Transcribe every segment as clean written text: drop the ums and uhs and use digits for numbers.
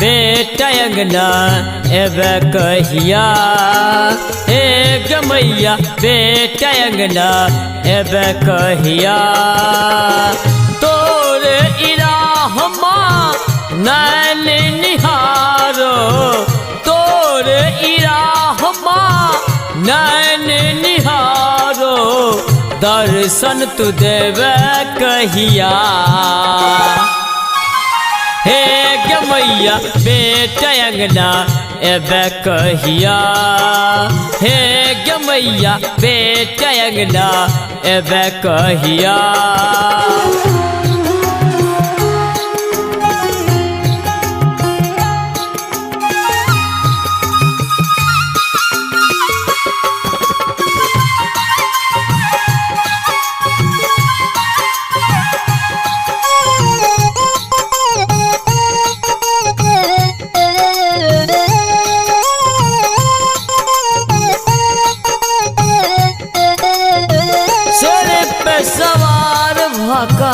बेटा अंगना एबे कहिया। हे गे मैया बेटा अंगना एबे कहिया। तोरे इराहमा नैन निहारो, तोरे इराहमा नैन निहारो, दर्शन तू देवे कहिया। हे गे मैया बेटा अंगना एबे कहिया। हे गे मैया बेटा अंगना एबे कहिया। सवार भाका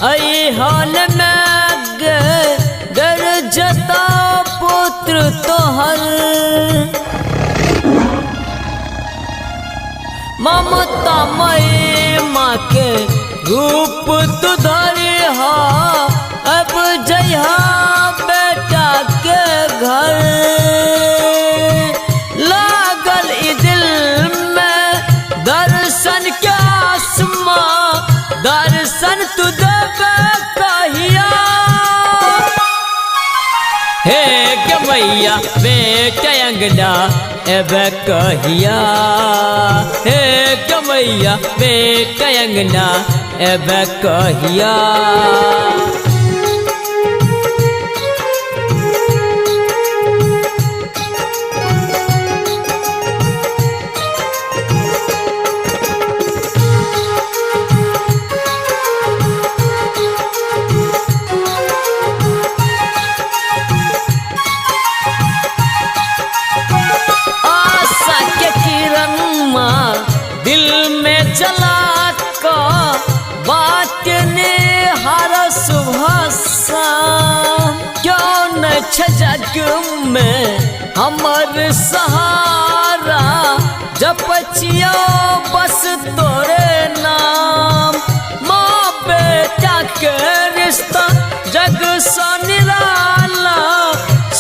आई हाल में गर जता पुत्र तोहर। ममता मई माँ के रूप तू धरी हा, अब जइहा बेटा के घर। लागल ई दिल में दर्शन के दर्शन तू देवे कहिया। हे गे मैया बेटा अंगना एबे कहिया। हे गे मैया बेटा अंगना एबे कहिया। दिल में जला का बात ने हर सुबह शाम। क्यों न जग में हमर सहारा, जपचियो बस तोरे नाम। माँ बेटा के रिश्ता जग सा निराला,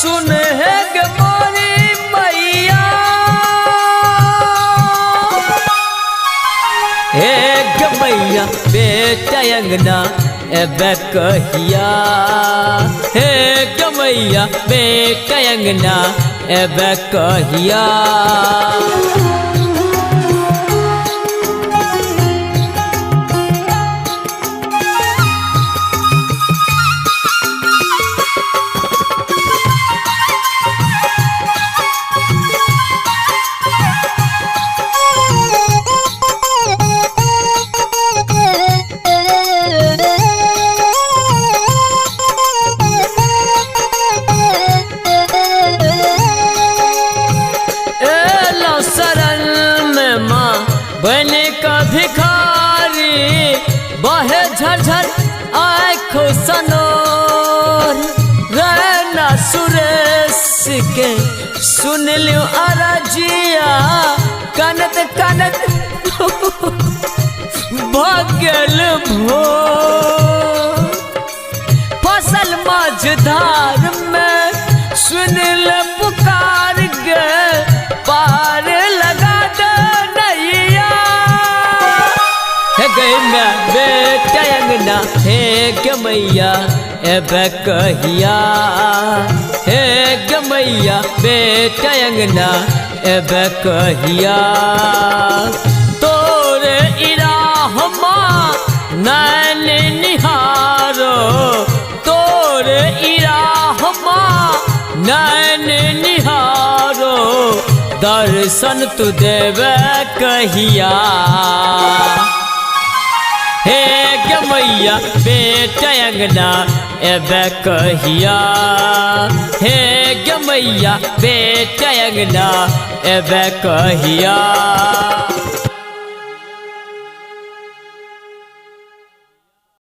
सुन है गे मोरी मैया। हे गे मैया बेटा अंगना एबे कहिया। हे गे मैया बेटा अंगना एबे कहिया। बने का भिखारी बहे झरझर आँखों सनोर। रहना सुरेश के सुन लियो अरजिया, कनत कनत भगल भो। फसल माझधार में सुन ले पुकार गे, पार लगा दे नैया। हे गई मैं बेटा अंगना हे गे मैया एबे कहिया। हे गे मैया बेटा अंगना एबे कहिया। तोरे इराहमा नैन निहारो, तोरे इराहमा नैन निहारो, दर्शन तू देवे कहिया। हे गे मैया बेटा अंगना एबे कहिया। हे गे मैया बेटा अंगना एबे कहिया।